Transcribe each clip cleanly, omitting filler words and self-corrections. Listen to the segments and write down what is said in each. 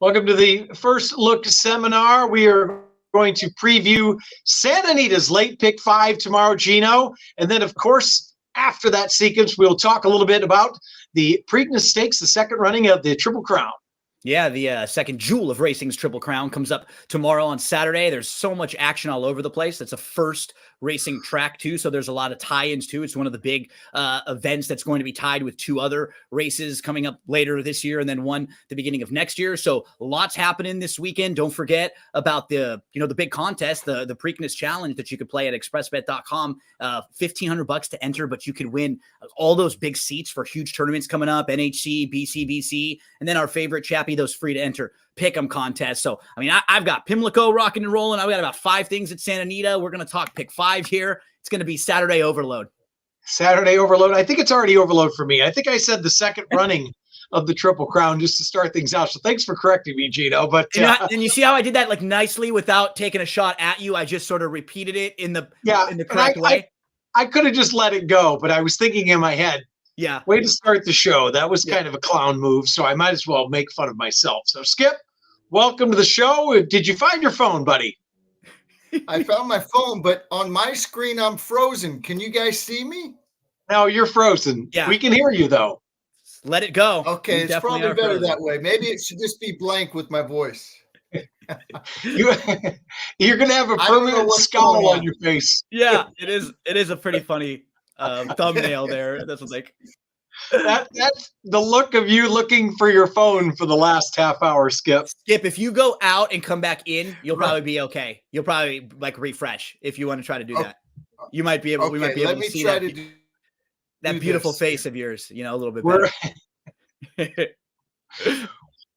Welcome to the First Look seminar. We are going to preview Santa Anita's late pick 5 tomorrow, Gino. And then, of course, after that sequence, we'll talk a little bit about the Preakness Stakes, the second running of the Triple Crown. Yeah, the second jewel of racing's Triple Crown comes up tomorrow on Saturday. There's so much action all over the place. It's a first racing track too, so there's a lot of tie-ins too. It's one of the big events that's going to be tied with two other races coming up later this year and then one the beginning of next year. So lots happening this weekend. Don't forget about the big contest, the Preakness Challenge that you could play at expressbet.com. $1,500 to enter, but you could win all those big seats for huge tournaments coming up, NHC, BCBC, and then our favorite Chappie, those free to enter pick'em contests. So, I mean, I've got Pimlico rocking and rolling. I've got about 5 things at Santa Anita. We're going to talk pick 5 here. It's going to be Saturday overload. Saturday overload. I think it's already overload for me. I think I said the second running of the Triple Crown just to start things out. So thanks for correcting me, Gino. But and you see how I did that like nicely without taking a shot at you. I just sort of repeated it in the correct way. I could have just let it go, but I was thinking in my head, yeah, way to start the show. That was kind of a clown move, so I might as well make fun of myself. So Skip, welcome to the show. Did you find your phone, buddy? I found my phone, but on my screen, I'm frozen. Can you guys see me? No, you're frozen. Yeah. We can hear you, though. Let it go. Okay, it's probably better that way. Maybe it should just be blank with my voice. You're going to have a permanent scowl on your face. Yeah, it is. It is a pretty funny thumbnail there. That's like that's the look of you looking for your phone for the last half hour, Skip. Skip, if you go out and come back in, you'll probably be okay. You'll probably like refresh if you want to try to do that. You might be able. Okay, we might be able to see that beautiful face of yours. You know, a little bit better.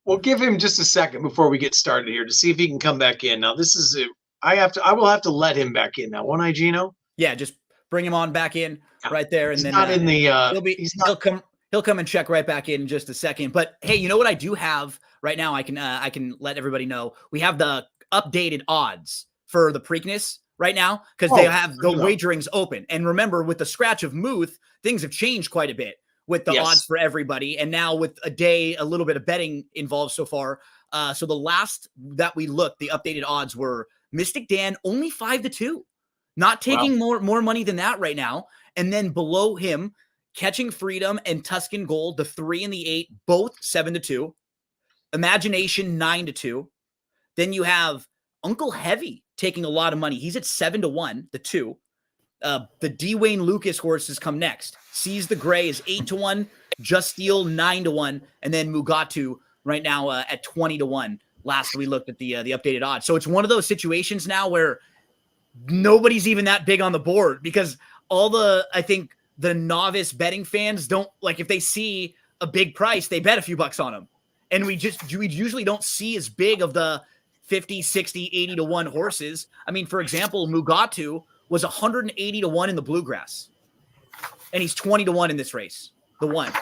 We'll give him just a second before we get started here to see if he can come back in. Now, this is I will have to let him back in now, won't I, Gino? Yeah, just bring him on back in right there, and he's then not in the. He'll come and check right back in just a second. But hey, you know what I do have right now? I can let everybody know we have the updated odds for the Preakness right now because they have the wagerings open. And remember, with the scratch of Muth, things have changed quite a bit with the odds for everybody. And now with a little bit of betting involved so far. So the last that we looked, the updated odds were Mystic Dan only 5-2, not taking more money than that right now. And then below him, Catching Freedom and Tuscan Gold, the 3 and the 8, both 7-2. Imagination 9-2. Then you have Uncle Heavy taking a lot of money. He's at 7-1, the 2. The D. Wayne Lucas horses come next. Seize the Gray is 8-1, Just Steel 9-1, and then Mugatu right now at 20-1. Last we looked at the updated odds. So it's one of those situations now where nobody's even that big on the board because I think the novice betting fans don't like if they see a big price, they bet a few bucks on them. And we usually don't see as big of the 50, 60, 80-1 horses. I mean, for example, Mugatu was 180-1 in the Bluegrass. And he's 20-1 in this race. The one.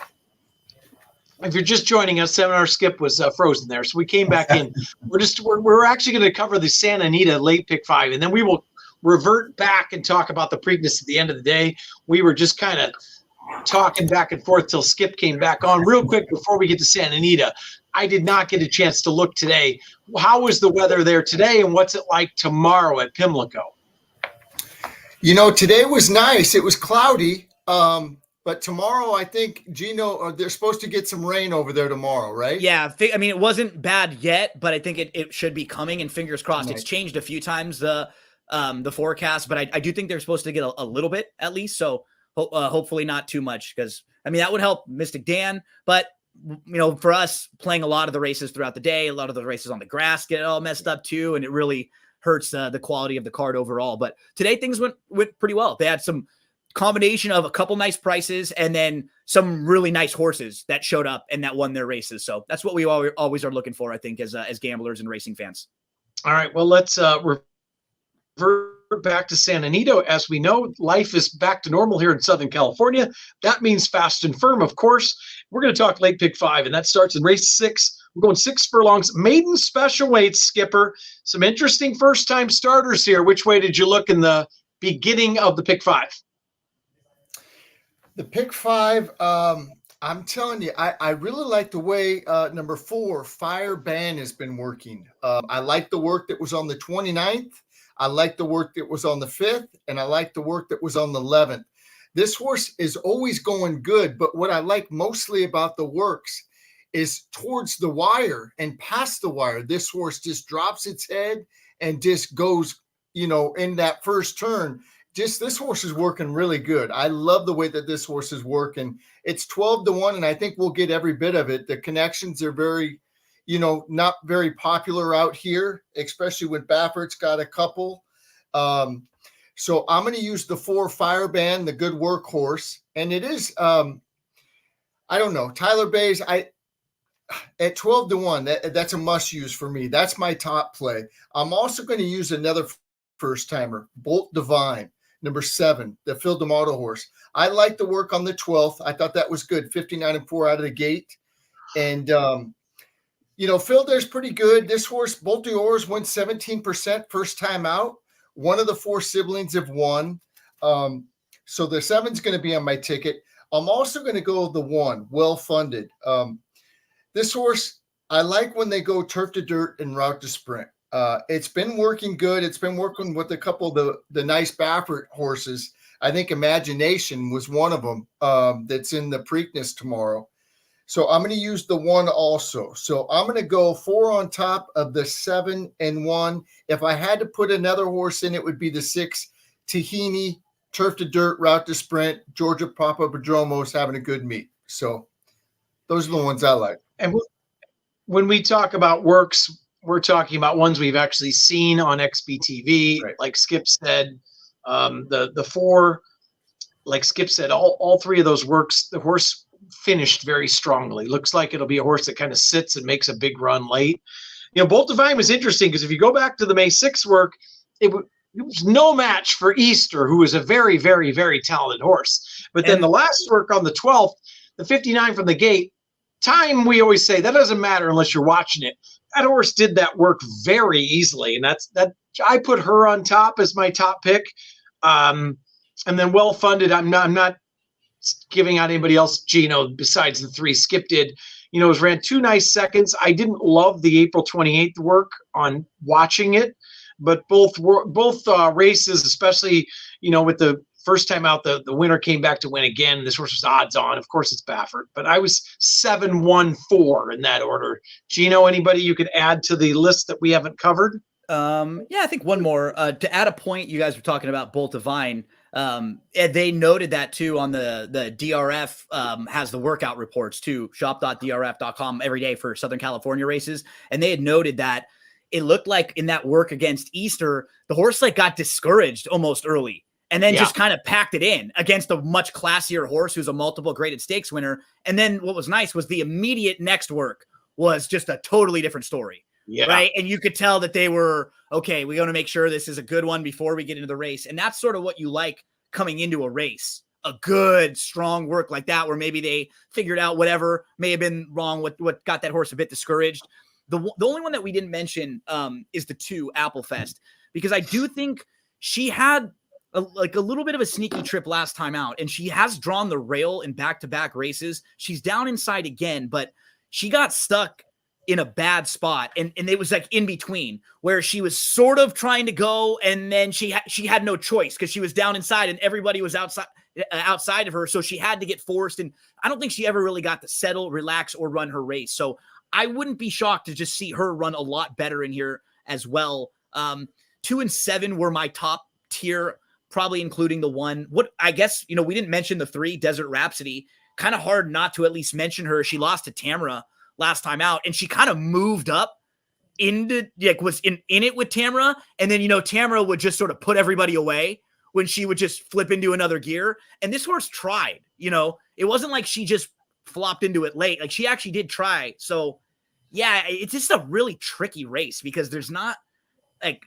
If you're just joining us, Seminar Skip was frozen there. So we came back in. We're actually going to cover the Santa Anita late pick 5, and then we will revert back and talk about the Preakness at the end of the day. We were just kind of talking back and forth till Skip came back on. Real quick before we get to Santa Anita, I did not get a chance to look today. How was the weather there today, and what's it like tomorrow at Pimlico? You know, today was nice. It was cloudy, but tomorrow I think, Gino, they're supposed to get some rain over there tomorrow, right? Yeah, I mean, it wasn't bad yet, but I think it should be coming, and fingers crossed. Right. It's changed a few times, the forecast, but I do think they're supposed to get a little bit at least, so hopefully not too much because, I mean, that would help Mystic Dan, but you know, for us playing a lot of the races throughout the day, a lot of the races on the grass get all messed up too, and it really hurts the quality of the card overall. But today things went pretty well. They had some combination of a couple nice prices and then some really nice horses that showed up and that won their races. So that's what we always are looking for, I think, as gamblers and racing fans. All right, well, let's revert back to Santa Anita. As we know, life is back to normal here in Southern California. That means fast and firm, of course. We're going to talk late pick 5, and that starts in race 6. We're going 6 furlongs. Maiden special weights, Skipper. Some interesting first-time starters here. Which way did you look in the beginning of the pick 5? The pick 5, I'm telling you, I really like the way number 4, Fire Band, has been working. I like the work that was on the 29th. I like the work that was on the 5th, and I like the work that was on the 11th. This horse is always going good, but what I like mostly about the works is towards the wire and past the wire. This horse just drops its head and just goes, in that first turn. Just this horse is working really good. I love the way that this horse is working. It's 12-1, and I think we'll get every bit of it. The connections are very, not very popular out here, especially when Baffert's got a couple. So I'm going to use the 4 Fire Band, the good workhorse. And it is, I don't know, Tyler Bayes, at 12-1, that's a must use for me. That's my top play. I'm also going to use another first timer, Bolt Divine, number 7, the Phil D'Amato horse. I like the work on the 12th. I thought that was good, 59-4 out of the gate. And, Phil there's pretty good. This horse, Bolt d'Ors, went 17% first time out. One of the 4 siblings have won. So the 7's going to be on my ticket. I'm also going to go the 1, Well Funded. This horse, I like when they go turf to dirt and route to sprint. It's been working good. It's been working with a couple of the nice Baffert horses. I think Imagination was one of them that's in the Preakness tomorrow. So I'm going to use the 1 also. So I'm going to go 4 on top of the 7 and 1. If I had to put another horse in, it would be the 6, Tahini, turf to dirt, route to sprint. Georgia Papadromo's having a good meet. So those are the ones I like. And when we talk about works, we're talking about ones we've actually seen on XBTV, Right. Like Skip said. The 4, like Skip said, all 3 of those works, the horse finished very strongly. Looks like it'll be a horse that kind of sits and makes a big run late. Bolt Divine was interesting because if you go back to the May 6th work, it was no match for Easter, who was a very, very, very talented horse. But then the last work on the 12th, the 59 from the gate, time, we always say that doesn't matter unless you're watching it. That horse did that work very easily, and that I put her on top as my top pick. And then Well Funded, I'm not giving out anybody else, Gino, besides the 3 Skip did. It ran 2 nice seconds. I didn't love the April 28th work on watching it, but both races, especially with the first time out, the winner came back to win again. This horse was odds on. Of course, it's Baffert, but I was 7-1-4 in that order. Gino, anybody you could add to the list that we haven't covered? Yeah, I think one more to add a point. You guys were talking about Bolt Divine. They noted that too on the DRF has the workout reports too, shop.drf.com every day for Southern California races. And they had noted that it looked like in that work against Easter, the horse got discouraged almost early. And then just kind of packed it in against a much classier horse who's a multiple graded stakes winner. And then what was nice was the immediate next work was just a totally different story. Yeah. Right. And you could tell that they were, okay, we want to make sure this is a good one before we get into the race. And that's sort of what you like coming into a race, a good, strong work like that, where maybe they figured out whatever may have been wrong, what got that horse a bit discouraged. The only one that we didn't mention is the 2 Applefest, because I do think she had a little bit of a sneaky trip last time out, and she has drawn the rail in back-to-back races. She's down inside again, but she got stuck in a bad spot, and it was in between where she was sort of trying to go, and then she had no choice because she was down inside and everybody was outside of her, so she had to get forced. And I don't think she ever really got to settle, relax, or run her race. So I wouldn't be shocked to just see her run a lot better in here as well. 2 and 7 were my top tier, probably including the 1. What I guess, we didn't mention the 3, Desert Rhapsody. Kind of hard not to at least mention her. She lost to Tamara last time out, and she kind of moved up into was in it with Tamara, and then Tamara would just sort of put everybody away when she would just flip into another gear. And this horse tried. It wasn't like she just flopped into it late. She actually did try. So yeah, it's just a really tricky race because there's not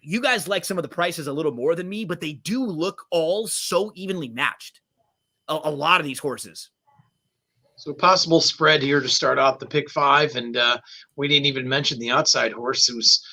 you guys like some of the prices a little more than me, but they do look all so evenly matched. A lot of these horses. So possible spread here to start out the pick 5. And we didn't even mention the outside horse who's,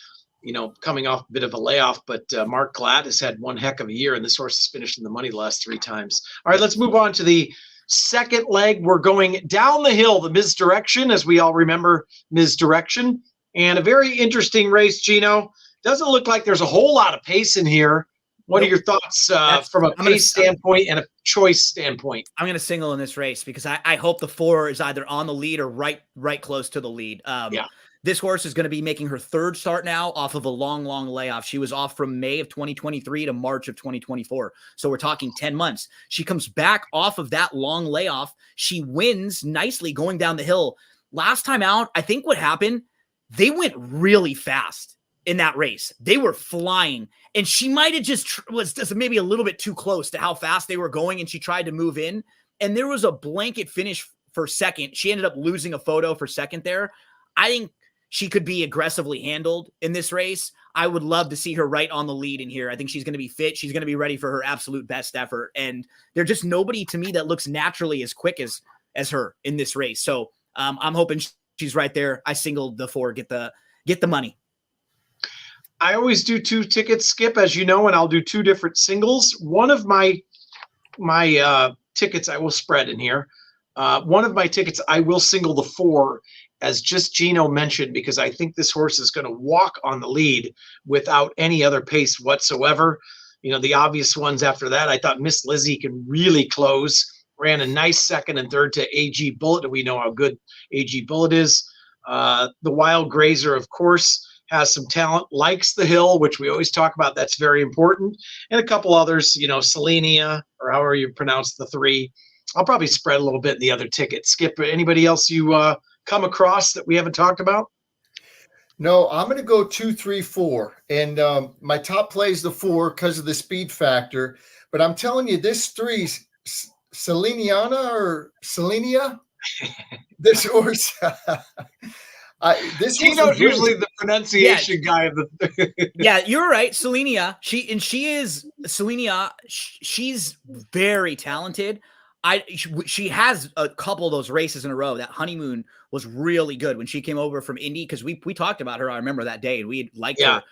coming off a bit of a layoff, but Mark Glatt has had one heck of a year, and this horse has finished in the money the last 3 times. All right, let's move on to the second leg, we're going down the hill, the Ms. Direction, as we all remember Ms. Direction. And a very interesting race, Gino. Doesn't look like there's a whole lot of pace in here. What are your thoughts from a pace standpoint and a choice standpoint? I'm going to single in this race because I hope the 4 is either on the lead or right close to the lead. This horse is going to be making her 3rd start now off of a long layoff. She was off from May of 2023 to March of 2024. So we're talking 10 months. She comes back off of that long layoff. She wins nicely going down the hill. Last time out, I think what happened, they went really fast in that race. They were flying, and she might have was just maybe a little bit too close to how fast they were going, and she tried to move in, and there was a blanket finish for second. She ended up losing a photo for second there. I think she could be aggressively handled in this race. I would love to see her right on the lead in here. I think she's going to be fit. She's going to be ready for her absolute best effort, and there's just nobody to me that looks naturally as quick as her in this race. So I'm hoping she's right there. I singled the 4, get the money. I always do 2 tickets, Skip, as you know, and I'll do 2 different singles. One of my tickets I will spread in here. One of my tickets I will single the 4, as just Gino mentioned, because I think this horse is going to walk on the lead without any other pace whatsoever. You know, the obvious ones after that, I thought Miss Lizzie can really close. Ran a nice 2nd and 3rd to AG Bullet, and we know how good AG Bullet is. The Wild Grazer, of course, has some talent, likes the hill, which we always talk about. That's very important. And a couple others, you know, Selenia, or however you pronounce the 3. I'll probably spread a little bit in the other tickets. Skip, anybody else you come across that we haven't talked about? No, I'm going to go 2, 3, 4. And my top play is the 4 because of the speed factor. But I'm telling you, this 3's Seleniana or Selenia, this horse. Gino's usually the pronunciation guy of the. Yeah, you're right, Selenia. Selenia. She's very talented. She has a couple of those races in a row. That Honeymoon was really good when she came over from Indy, because we talked about her. I remember that day, and we liked her.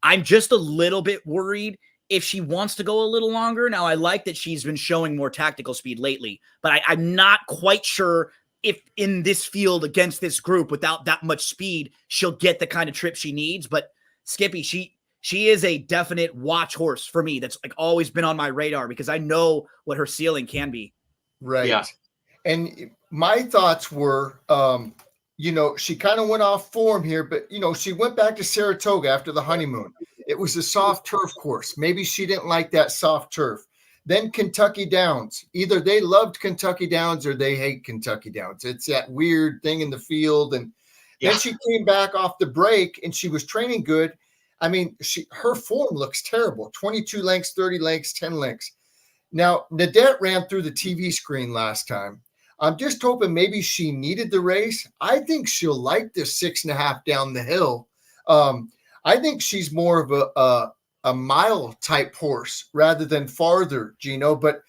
I'm just a little bit worried if she wants to go a little longer. Now, I like that she's been showing more tactical speed lately, but I'm not quite sure if in this field against this group without that much speed, she'll get the kind of trip she needs. But Skippy, she is a definite watch horse for me. That's like always been on my radar because I know what her ceiling can be. Right. Yeah. And my thoughts were, you know, she kind of went off form here, but, you know, she went back to Saratoga after the Honeymoon. It was a soft turf course. Maybe she didn't like that soft turf. Then Kentucky Downs. Either they loved Kentucky Downs or they hate Kentucky Downs. It's that weird thing in the field. And then she came back off the break and she was training good. I mean, her form looks terrible. 22 lengths, 30 lengths, 10 lengths. Now, Nadette ran through the TV screen last time. I'm just hoping maybe she needed the race. I think she'll like this 6.5 down the hill. I think she's more of a mile type horse rather than farther, Gino, but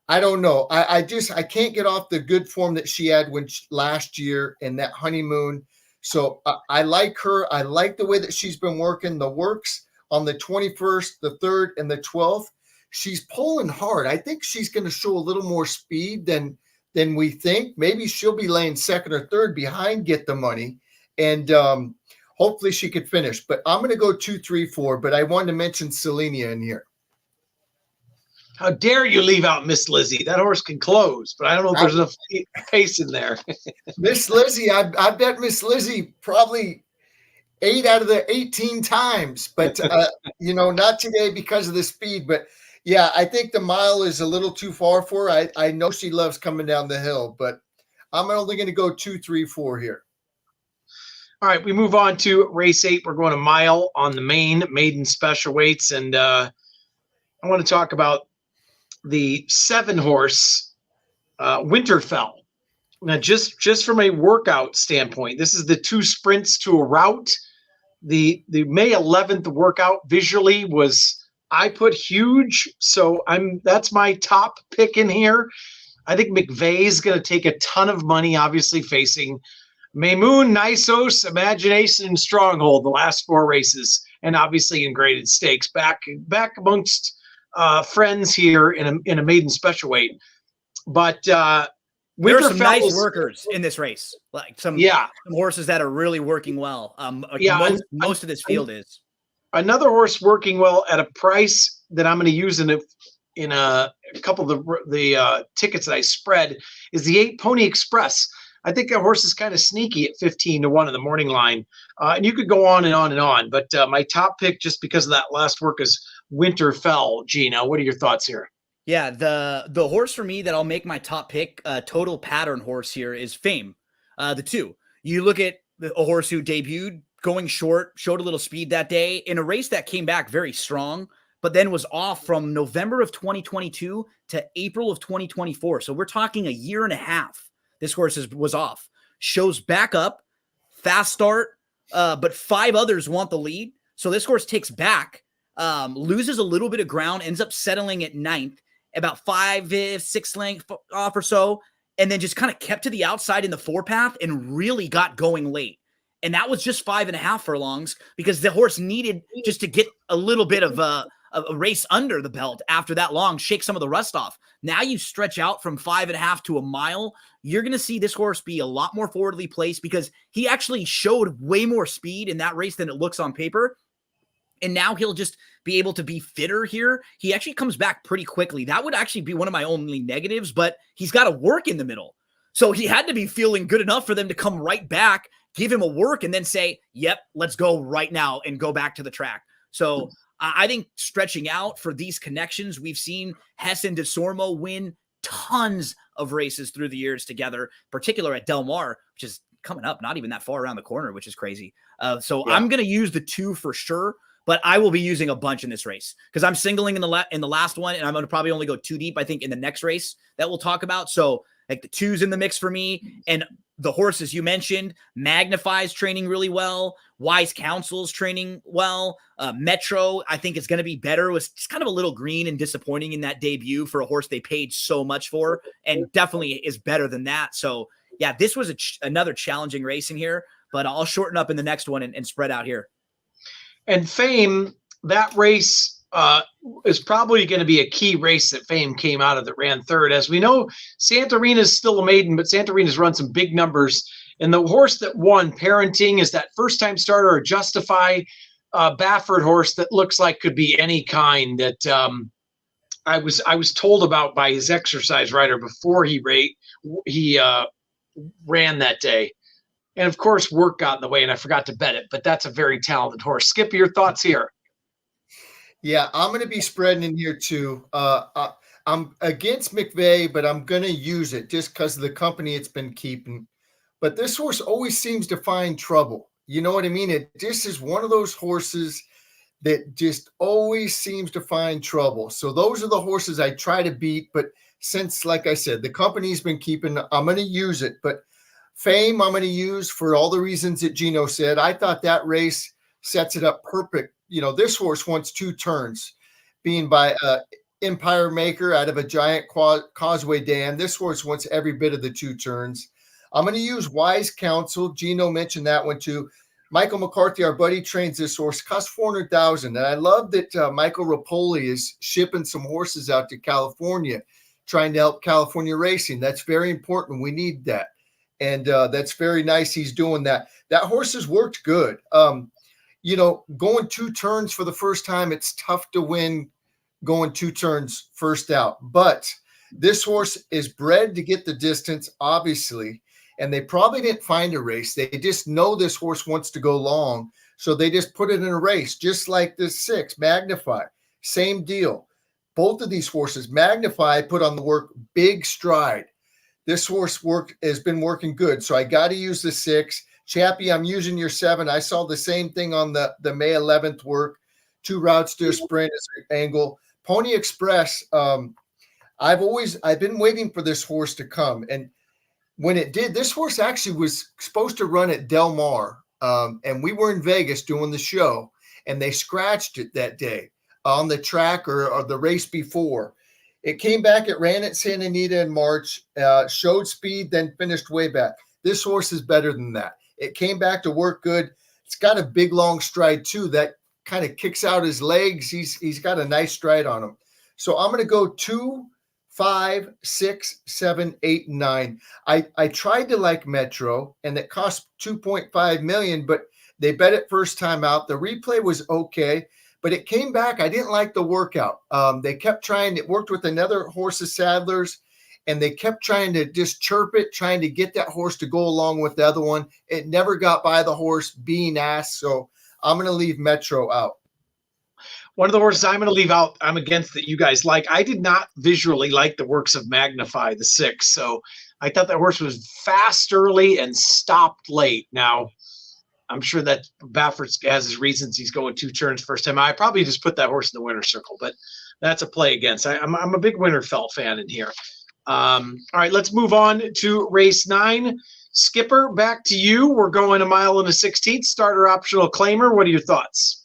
I don't know. I can't get off the good form that she had last year in that Honeymoon. So I like her. I like the way that she's been working the works on the 21st, the 3rd, and the 12th. She's pulling hard. I think she's going to show a little more speed than we think. Maybe she'll be laying 2nd or 3rd behind Get the Money. And hopefully she could finish. But I'm going to go 2, 3, 4. But I wanted to mention Selenia in here. How dare you leave out Miss Lizzie? That horse can close, but I don't know if there's enough pace in there. Miss Lizzie, I bet Miss Lizzie probably 8 out of the 18 times. But, you know, not today because of the speed. But, yeah, I think the mile is a little too far for her. I know she loves coming down the hill. But I'm only going to go 2, 3, 4 here. All right, we move on to race 8. We're going a mile on the maiden special weights. And I want to talk about the 7-horse Winterfell. Now, just from a workout standpoint, this is the 2 sprints to a route. The May 11th workout visually was, I put huge. So that's my top pick in here. I think McVeigh's going to take a ton of money, obviously facing Maymoon, Nisos, Imagination, and Stronghold, the last 4 races, and obviously in graded stakes. Back amongst friends here in a maiden special weight. But There are some Winterfell nice is- workers in this race, like some Yeah. horses that are really working well. Like Yeah, most of this field is. Another horse working well at a price that I'm going to use in a couple of the tickets that I spread is the 8 Pony Express. I think that horse is kind of sneaky at 15-1 in the morning line. And you could go on and on and on. But my top pick, just because of that last work, is Winterfell. Gino, what are your thoughts here? Yeah, the horse for me that I'll make my top pick, total pattern horse here, is Fame. The 2. You look at a horse who debuted going short, showed a little speed that day in a race that came back very strong, but then was off from November of 2022 to April of 2024. So we're talking a year and a half. This horse was off. Shows back up, fast start, but 5 others want the lead. So this horse takes back, loses a little bit of ground, ends up settling at 9th, about 5-6 length off or so, and then just kind of kept to the outside in the 4-path and really got going late. And that was just 5.5 furlongs because the horse needed just to get a little bit of a race under the belt after that long, shake some of the rust off. Now you stretch out from 5.5 to a mile. You're going to see this horse be a lot more forwardly placed because he actually showed way more speed in that race than it looks on paper. And now he'll just be able to be fitter here. He actually comes back pretty quickly. That would actually be one of my only negatives, but he's got to work in the middle. So he had to be feeling good enough for them to come right back, give him a work, and then say, yep, let's go right now and go back to the track. So I think stretching out for these connections, we've seen Hess and DeSormo win tons of races through the years together, particular at Del Mar, which is coming up, not even that far around the corner, which is crazy. So yeah. I'm going to use the 2 for sure, but I will be using a bunch in this race because I'm singling in the last one, and I'm going to probably only go 2 deep, I think, in the next race that we'll talk about. So like the 2's in the mix for me, and the horses you mentioned, Magnify's training really well. Wise Counsel's training well. Metro, I think, is going to be better. Was just kind of a little green and disappointing in that debut for a horse they paid so much for, and definitely is better than that. So yeah, this was another challenging race in here, but I'll shorten up in the next one and spread out here. And Fame, that race is probably going to be a key race that Fame came out of that ran 3rd. As we know, Santorina is still a maiden, but Santorina's run some big numbers. And the horse that won, Parenting, is that first-time starter, a Justify Baffert horse that looks like could be any kind that I was told about by his exercise rider before he ran that day. And of course, work got in the way, and I forgot to bet it. But that's a very talented horse. Skip, your thoughts here? Yeah, I'm going to be spreading in here too. I'm against McVeigh, but I'm going to use it just because of the company it's been keeping. But this horse always seems to find trouble. You know what I mean? This is one of those horses that just always seems to find trouble. So those are the horses I try to beat. But since, like I said, the company's been keeping, I'm going to use it. But Fame, I'm going to use for all the reasons that Gino said. I thought that race sets it up perfect. You know, this horse wants 2 turns, being by Empire Maker out of a giant Causeway Dam. This horse wants every bit of the 2 turns. I'm going to use Wise Counsel. Gino mentioned that one too. Michael McCarthy, our buddy, trains this horse, costs $400,000. And I love that Michael Rapoli is shipping some horses out to California, trying to help California racing. That's very important. We need that. And that's very nice he's doing that. That horse has worked good. You know, going 2 turns for the first time, it's tough to win going 2 turns first out. But this horse is bred to get the distance, obviously. And they probably didn't find a race. They just know this horse wants to go long. So they just put it in a race, just like this 6, Magnify. Same deal. Both of these horses, Magnify put on the work, big stride. This horse has been working good. So I got to use the 6. Chappie, I'm using your 7. I saw the same thing on the May 11th work. 2 routes to a sprint as an angle. Pony Express, I've been waiting for this horse to come. And when it did, this horse actually was supposed to run at Del Mar. And we were in Vegas doing the show, and they scratched it that day on the track or the race before. It came back, it ran at Santa Anita in March, showed speed, then finished way back. This horse is better than that. It came back to work good. It's got a big, long stride, too, that kind of kicks out his legs. He's got a nice stride on him. So I'm going to go 2, 5, 6, 7, 8, and 9. I tried to like Metro, and it cost 2.5 million, but they bet it first time out. The replay was okay, but it came back. I didn't like the workout. They kept trying. It worked with another horse's saddlers, and they kept trying to just chirp it, trying to get that horse to go along with the other one. It never got by the horse being asked, so I'm going to leave Metro out. One of the horses I'm going to leave out, I'm against that you guys like. I did not visually like the works of Magnify, the 6. So I thought that horse was fast early and stopped late. Now, I'm sure that Baffert has his reasons. He's going 2 turns first time. I probably just put that horse in the winner's circle, but that's a play against. I'm a big Winterfeld fan in here. All right, let's move on to race 9. Skipper, back to you. We're going 1 mile and a 16th. Starter optional claimer. What are your thoughts?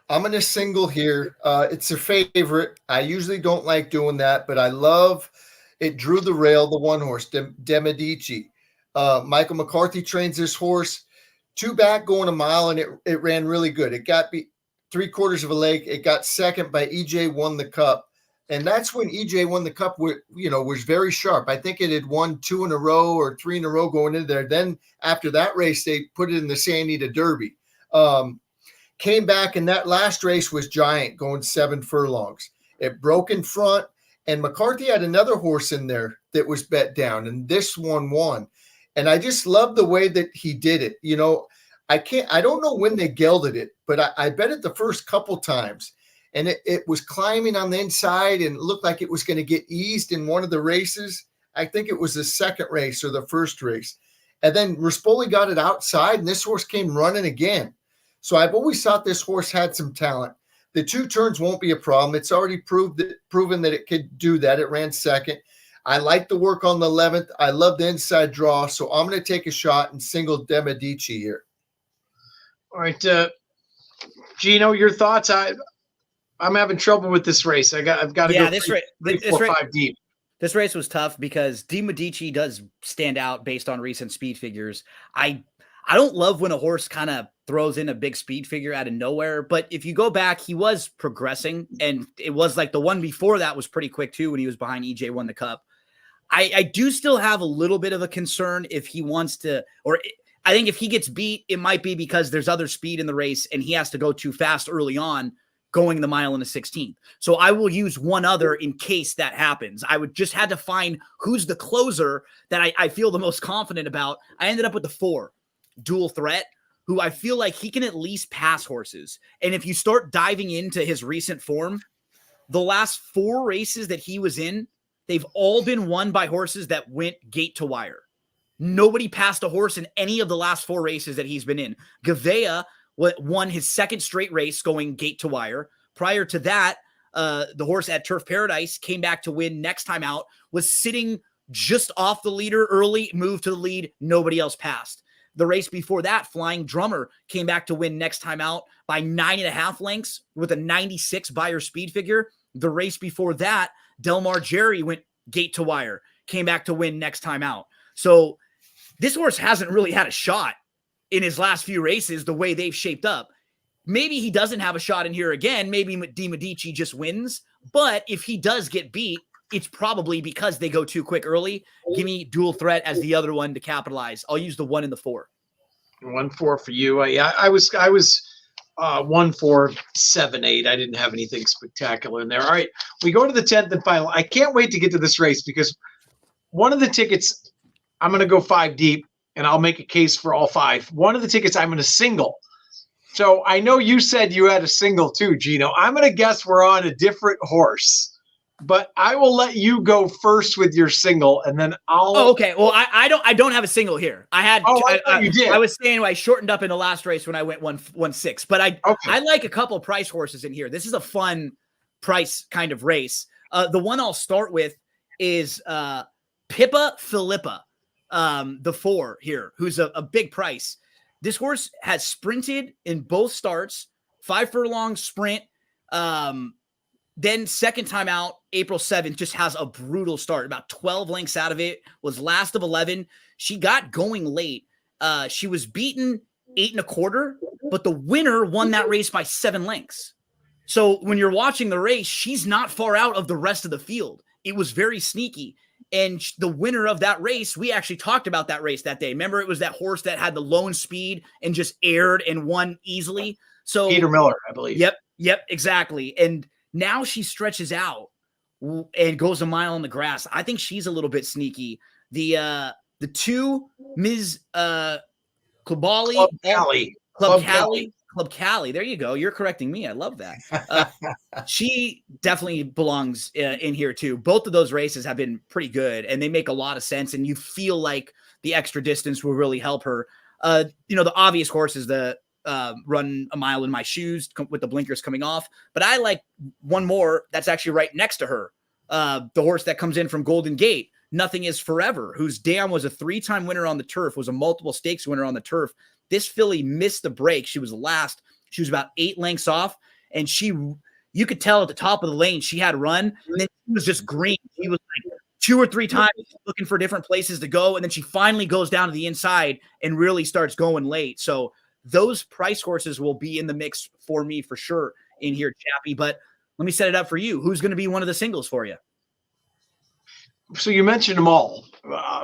I'm going to single here. It's a favorite. I usually don't like doing that, but I love it. Drew the rail, the 1 horse, De Medici. Michael McCarthy trains this horse. 2 back going 1 mile, and it ran really good. It got 3/4 of a leg. It got second by EJ Won the Cup. And that's when EJ Won the Cup, was very sharp. I think it had won 2 in a row or 3 in a row going in there. Then after that race, they put it in the Santa Anita Derby. Came back, and that last race was giant, going 7 furlongs. It broke in front, and McCarthy had another horse in there that was bet down, and this one won. And I just love the way that he did it. I don't know when they gelded it, but I bet it the first couple times. And it was climbing on the inside and looked like it was going to get eased in one of the races. I think it was the second race or the first race. And then Rispoli got it outside, and this horse came running again. So I've always thought this horse had some talent. The 2 turns won't be a problem. It's already proven that it could do that. It ran second. I like the work on the 11th. I love the inside draw. So I'm going to take a shot and single De Medici here. All right, Gino, your thoughts? I'm having trouble with this race. I've got to go this 3, 4, 5 deep. This race was tough because De Medici does stand out based on recent speed figures. I don't love when a horse kind of throws in a big speed figure out of nowhere, but if you go back, he was progressing, and it was like the one before that was pretty quick too when he was behind EJ Won the Cup. I do still have a little bit of a concern if he wants to, or I think if he gets beat, it might be because there's other speed in the race and he has to go too fast early on going the mile and a 16th. So I will use one other in case that happens. I would just had to find who's the closer that I feel the most confident about. I ended up with the 4, Dual Threat, who I feel like he can at least pass horses. And if you start diving into his recent form, the last 4 races that he was in, they've all been won by horses that went gate to wire. Nobody passed a horse in any of the last 4 races that he's been in. Gavea won his 2nd straight race going gate to wire. Prior to that, the horse at Turf Paradise came back to win next time out, was sitting just off the leader early, moved to the lead. Nobody else passed. The race before that, Flying Drummer came back to win next time out by 9.5 lengths with a 96 Beyer speed figure. The race before that, Delmar Jerry went gate to wire, came back to win next time out. So this horse hasn't really had a shot in his last few races the way they've shaped up. Maybe he doesn't have a shot in here again. Maybe De Medici just wins. But if he does get beat, it's probably because they go too quick early. Give me Dual Threat as the other one to capitalize. I'll use the 1 and the 4. 1, 4 for you. I was 1, 4, 7, 8. I didn't have anything spectacular in there. All right, we go to the 10th and final. I can't wait to get to this race because one of the tickets, I'm going to go 5 deep, and I'll make a case for all 5. One of the tickets I'm going to single. So I know you said you had a single too, Gino. I'm going to guess we're on a different horse. But I will let you go first with your single, and then I'll. Oh, okay. Well, I don't have a single here. I had. Oh, I thought you did. I was saying I shortened up in the last race when I went 1-6, but I like a couple price horses in here. This is a fun price kind of race. The one I'll start with is Pippa Philippa, the 4 here, who's a big price. This horse has sprinted in both starts, 5 furlong sprint. Then second time out, April 7th, just has a brutal start. About 12 lengths out of it, was last of 11. She got going late. She was beaten 8 1/4, but the winner won that race by 7 lengths. So when you're watching the race, she's not far out of the rest of the field. it was very sneaky. And the winner of that race, we actually talked about that race that day. Remember, it was that horse that had the lone speed and just aired and won easily. So Peter Miller, I believe. Yep, exactly. And now she stretches out and goes a mile on the grass. I think she's a little bit sneaky. The two Ms. Club Cali. There you go. You're correcting me. I love that. She definitely belongs in here too. Both of those races have been pretty good, and they make a lot of sense. And you feel like the extra distance will really help her. The obvious horse is the Run a Mile in My Shoes with the blinkers coming off. But I like one more that's actually right next to her. The horse that comes in from Golden Gate, Nothing Is Forever, whose dam was a 3-time winner on the turf, was a multiple stakes winner on the turf. This filly missed the break. She was last. She was about 8 lengths off, and you could tell at the top of the lane she had run, and then she was just green. She was like 2 or 3 times looking for different places to go, and then she finally goes down to the inside and really starts going late. So those price horses will be in the mix for me for sure in here, Chappie. But let me set it up for you. Who's going to be one of the singles for you? So you mentioned them all,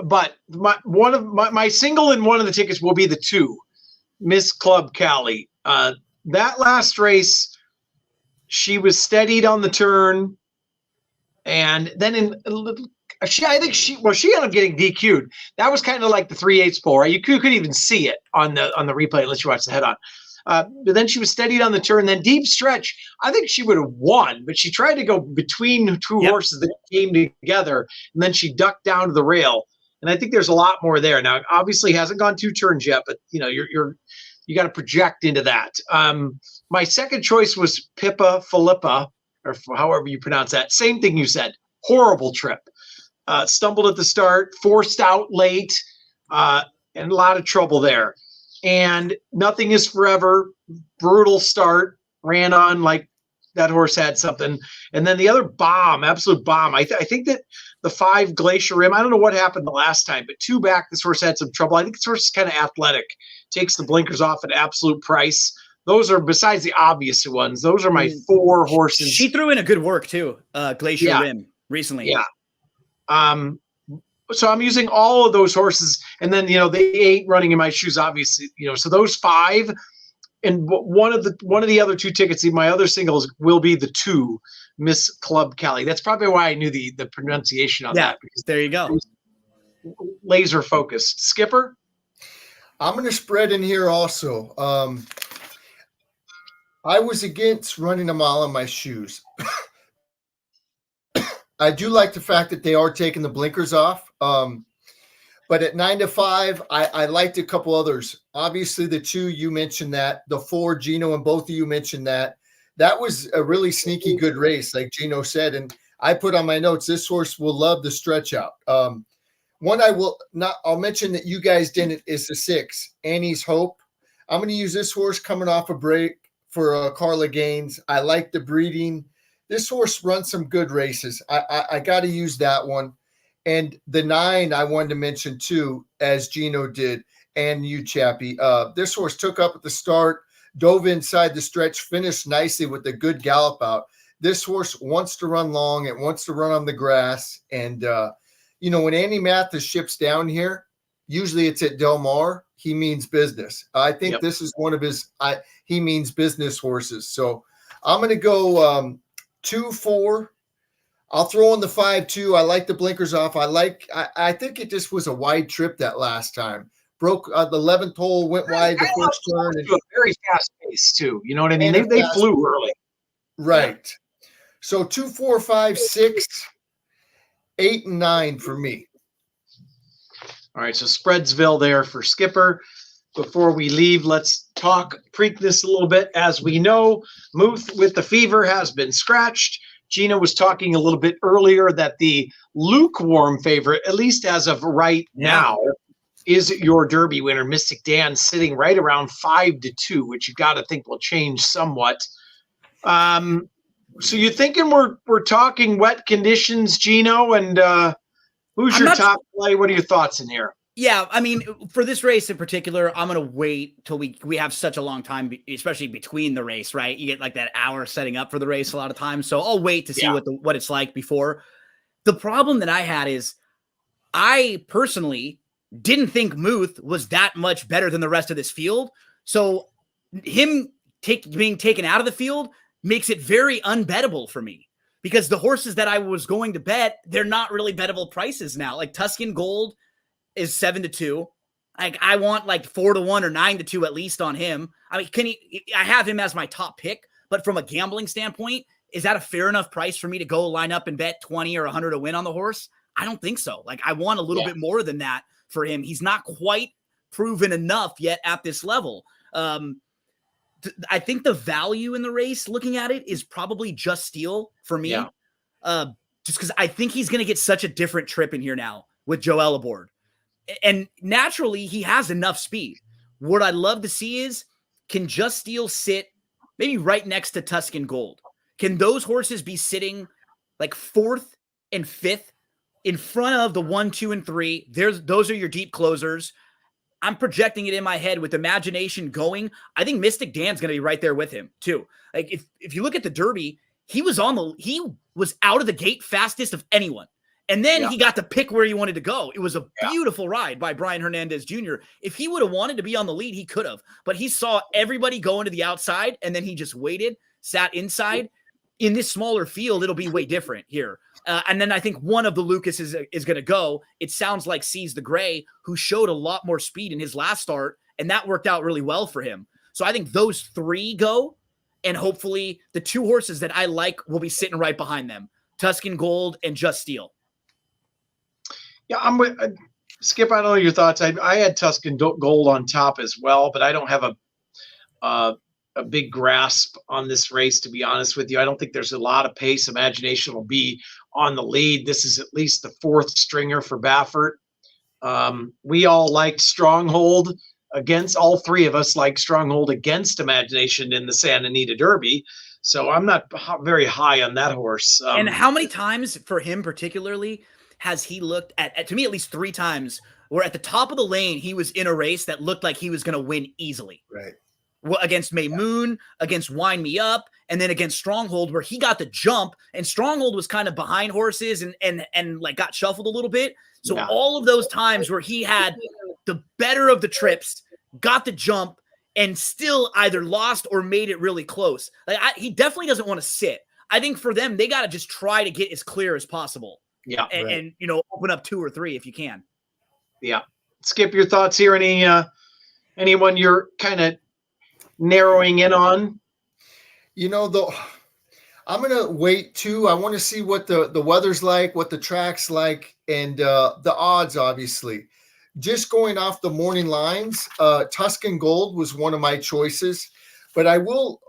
but my single in one of the tickets will be the 2, Miss Club Cali. That last race, she was steadied on the turn, and then I think she ended up getting DQ'd. That was kind of like the 3/8 pole, right? You could even see it on the replay unless you watch the head on. But then she was steadied on the turn. Then deep stretch, I think she would have won, but she tried to go between 2 horses that came together, and then she ducked down to the rail. And I think there's a lot more there. Now, obviously, hasn't gone 2 turns yet, but you got to project into that. My second choice was Pippa Filippa, or however you pronounce that. Same thing you said. Horrible trip. Stumbled at the start, forced out late, and a lot of trouble there. And Nothing Is Forever, brutal start, ran on like that horse had something. And then the other bomb, absolute bomb. I think that the 5 Glacier Rim, I don't know what happened the last time, but 2 back, this horse had some trouble. I think this horse is kind of athletic, takes the blinkers off at absolute price. Those are, besides the obvious ones, those are my 4 horses. She threw in a good work too, Glacier Rim, recently. Yeah. So I'm using all of those horses, and then the 8 Running in My Shoes, obviously. So those 5, and one of the other 2 tickets, my other singles will be the 2 Miss Club Cali. That's probably why I knew the pronunciation on that. Because there you go. Laser focused. Skipper? I'm going to spread in here also. I was against Running a Mile in My Shoes. I do like the fact that they are taking the blinkers off. But at 9 to 5, I liked a couple others. Obviously, the 2, you mentioned that. The 4, Gino, and both of you mentioned that. That was a really sneaky good race, like Gino said. And I put on my notes, this horse will love the stretch out. One I'll mention that you guys didn't is the 6, Annie's Hope. I'm going to use this horse coming off a break for Carla Gaines. I like the breeding. This horse runs some good races. I got to use that one. And the 9 I wanted to mention too, as Gino did, and you, Chappie. This horse took up at the start, dove inside the stretch, finished nicely with a good gallop out. This horse wants to run long. It wants to run on the grass. And, when Andy Mathis ships down here, usually it's at Del Mar. He means business. I think this is one of his he means business horses. So I'm going to go 2, 4. I'll throw in the 5 too. I like the blinkers off. I think it just was a wide trip that last time. Broke the 11th hole, went wide the first turn. And a very fast pace too. You know what I mean? They flew early. Right. Yeah. So 2, 4, 5, 6, 8, and 9 for me. All right. So Spreadsville there for Skipper. Before we leave, let's talk Preakness a little bit. As we know, Muth with the Fever has been scratched. Gina was talking a little bit earlier that the lukewarm favorite, at least as of right now, is your Derby winner, Mystic Dan, sitting right around 5-2, which you got to think will change somewhat. So you're thinking we're talking wet conditions, Gino, and who's your top play? What are your thoughts in here? Yeah, I mean, for this race in particular, I'm going to wait till we have such a long time, especially between the race, right? You get like that hour setting up for the race a lot of times. So I'll wait to see what it's like before. The problem that I had is I personally didn't think Muth was that much better than the rest of this field. So him being taken out of the field makes it very unbettable for me, because the horses that I was going to bet, they're not really bettable prices now. Like Tuscan Gold is 7-2. Like I want like 4-1 or 9-2 at least on him. I mean, I have him as my top pick, but from a gambling standpoint, is that a fair enough price for me to go line up and bet 20 or 100 to win on the horse? I don't think so. Like I want a little bit more than that for him. He's not quite proven enough yet at this level. I think the value in the race, looking at it, is probably Just Steel for me. Yeah. Just because I think he's going to get such a different trip in here now with Joel aboard. And naturally, he has enough speed. What I'd love to see is, can Just Steel sit maybe right next to Tuscan Gold? Can those horses be sitting like 4th and 5th in front of the 1, 2, and 3? Those are your deep closers. I'm projecting it in my head with imagination going. I think Mystic Dan's going to be right there with him too. Like if you look at the Derby, he was out of the gate fastest of anyone. And then he got to pick where he wanted to go. It was a beautiful ride by Brian Hernandez Jr. If he would have wanted to be on the lead, he could have. But he saw everybody go into the outside, and then he just waited, sat inside. In this smaller field, it'll be way different here. And then I think one of the Lucas is going to go. It sounds like Seize the Gray, who showed a lot more speed in his last start, and that worked out really well for him. So I think those 3 go, and hopefully the 2 horses that I like will be sitting right behind them, Tuscan Gold and Just Steel. Yeah, I'm with Skip. I don't know your thoughts. I had Tuscan Gold on top as well, but I don't have a big grasp on this race, to be honest with you. I don't think there's a lot of pace. Imagination will be on the lead. This is at least the 4th stringer for Baffert. We all liked Stronghold against, all 3 of us liked Stronghold against Imagination in the Santa Anita Derby. So I'm not very high on that horse. And how many times for him particularly has he looked at, to me, at least 3 times, where at the top of the lane, he was in a race that looked like he was going to win easily. Right. Against May Moon, against Wind Me Up, and then against Stronghold, where he got the jump, and Stronghold was kind of behind horses and like got shuffled a little bit. So all of those times where he had the better of the trips, got the jump, and still either lost or made it really close. Like he definitely doesn't want to sit. I think for them, they got to just try to get as clear as possible. Yeah. And open up 2 or 3 if you can. Yeah. Skip, your thoughts here? Anyone you're kind of narrowing in on? I'm going to wait too. I want to see what the weather's like, what the track's like, and the odds, obviously. Just going off the morning lines, Tuscan Gold was one of my choices, but I will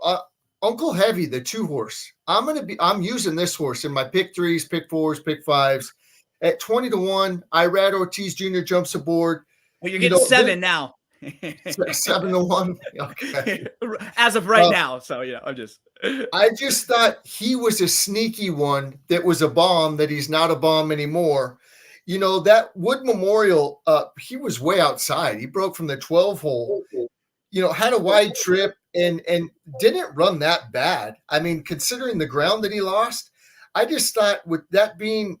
Uncle Heavy, the 2 horse. I'm using this horse in my pick 3s, pick 4s, pick 5s at 20-1. Irad Ortiz Jr. jumps aboard. Well, you're getting 7 now. 7-1. Okay. As of right now. So I just thought he was a sneaky one that was a bomb, that he's not a bomb anymore. That Wood Memorial, he was way outside. He broke from the 12 hole, had a wide trip and didn't run that bad. I mean, considering the ground that he lost, I just thought with that being,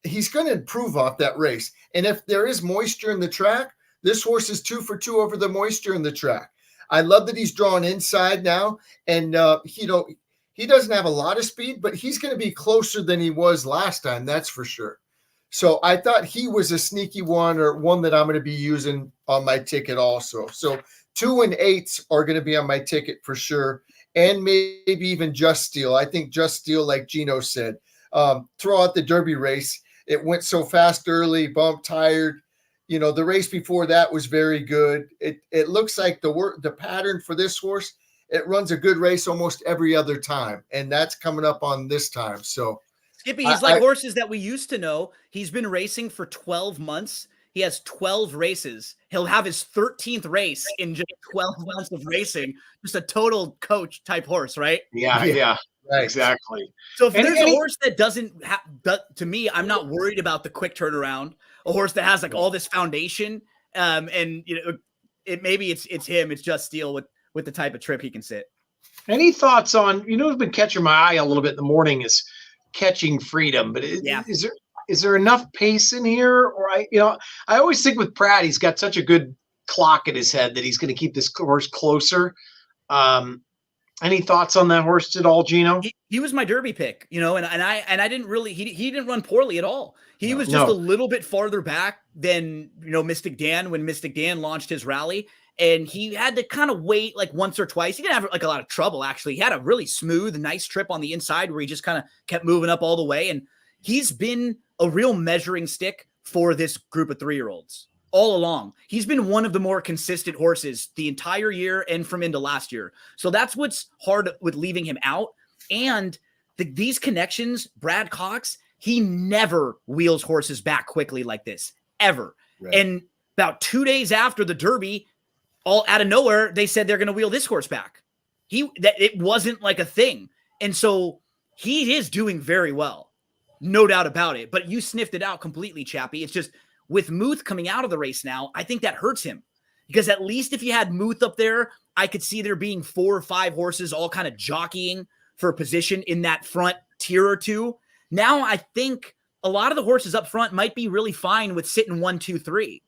he's going to improve off that race. And if there is moisture in the track, this horse is 2 for 2 over the moisture in the track. I love that he's drawn inside now, and he doesn't have a lot of speed, but he's going to be closer than he was last time. That's for sure. So I thought he was a sneaky one, or one that I'm going to be using on my ticket also. So 2 and 8s are going to be on my ticket for sure, and maybe even Just Steel. I think Just Steel, like Gino said, throughout the Derby race, it went so fast early, bumped, tired. The race before that was very good. It looks like the pattern for this horse, it runs a good race almost every other time, and that's coming up on this time. So Skippy, he's like horses that we used to know. He's been racing for 12 months. He has 12 races. He'll have his 13th race in just 12 months of racing. Just a total coach type horse, right? Yeah. Right. Exactly. So if there's a horse that doesn't have, to me, I'm not worried about the quick turnaround. A horse that has like all this foundation, and maybe it's him. It's Just Steel with the type of trip he can sit. Any thoughts on, who's been catching my eye a little bit in the morning is catching freedom, but Yeah. is there enough pace in here? Or I always think with Pratt, he's got such a good clock in his head that he's going to keep this horse closer. Any thoughts on that horse at all, Gino? He was my Derby pick, and I didn't really, he didn't run poorly at all. He was just a little bit farther back than, Mystic Dan when Mystic Dan launched his rally. And he had to kind of wait like once or twice. He didn't have like a lot of trouble, actually. He had a really smooth, nice trip on the inside where he just kind of kept moving up all the way. And he's been a real measuring stick for this group of 3-year-olds all along. He's been one of the more consistent horses the entire year and from into last year. So that's what's hard with leaving him out. And these connections, Brad Cox, he never wheels horses back quickly like this, ever. Right. And about 2 days after the Derby, all out of nowhere, they said they're going to wheel this horse back. It wasn't like a thing. And so he is doing very well. No doubt about it. But you sniffed it out completely, Chappie. It's just with Muth coming out of the race now, I think that hurts him. Because at least if you had Muth up there, I could see there being 4 or 5 horses all kind of jockeying for a position in that front tier or two. Now I think a lot of the horses up front might be really fine with sitting 1, 2, 3.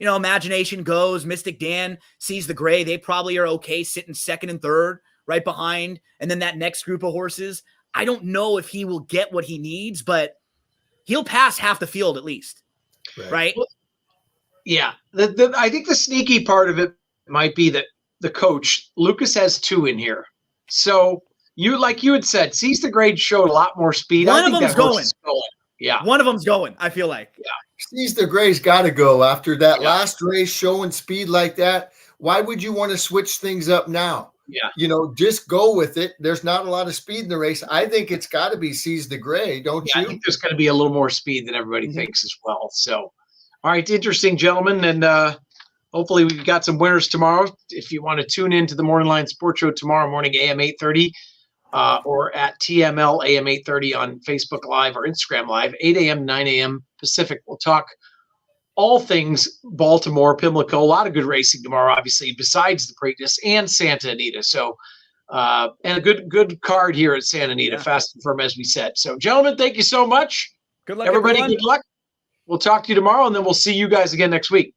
Imagination goes, Mystic Dan sees the gray. They probably are okay sitting 2nd and 3rd right behind. And then that next group of horses, I don't know if he will get what he needs, but he'll pass half the field at least. Right? Yeah. I think the sneaky part of it might be that the coach, Lucas, has 2 in here. So like you had said, Seize the Grade showed a lot more speed. One of them's going. Yeah. One of them's going, I feel like. Yeah. Seize the Gray's got to go after that last race showing speed like that. Why would you want to switch things up now? Yeah. Just go with it. There's not a lot of speed in the race. I think it's got to be Seize the Gray, don't you? I think there's going to be a little more speed than everybody thinks as well. So, all right, interesting, gentlemen. And hopefully we've got some winners tomorrow. If you want to tune in to the Morning Line Sports Show tomorrow morning, AM 8:30. Or at TML AM 8:30 on Facebook Live or Instagram Live, 8 a.m., 9 a.m. Pacific. We'll talk all things Baltimore, Pimlico. A lot of good racing tomorrow, obviously, besides the Preakness and Santa Anita. So, and a good card here at Santa Anita, fast and firm as we said. So, gentlemen, thank you so much. Good luck, everybody. Everyone. Good luck. We'll talk to you tomorrow, and then we'll see you guys again next week.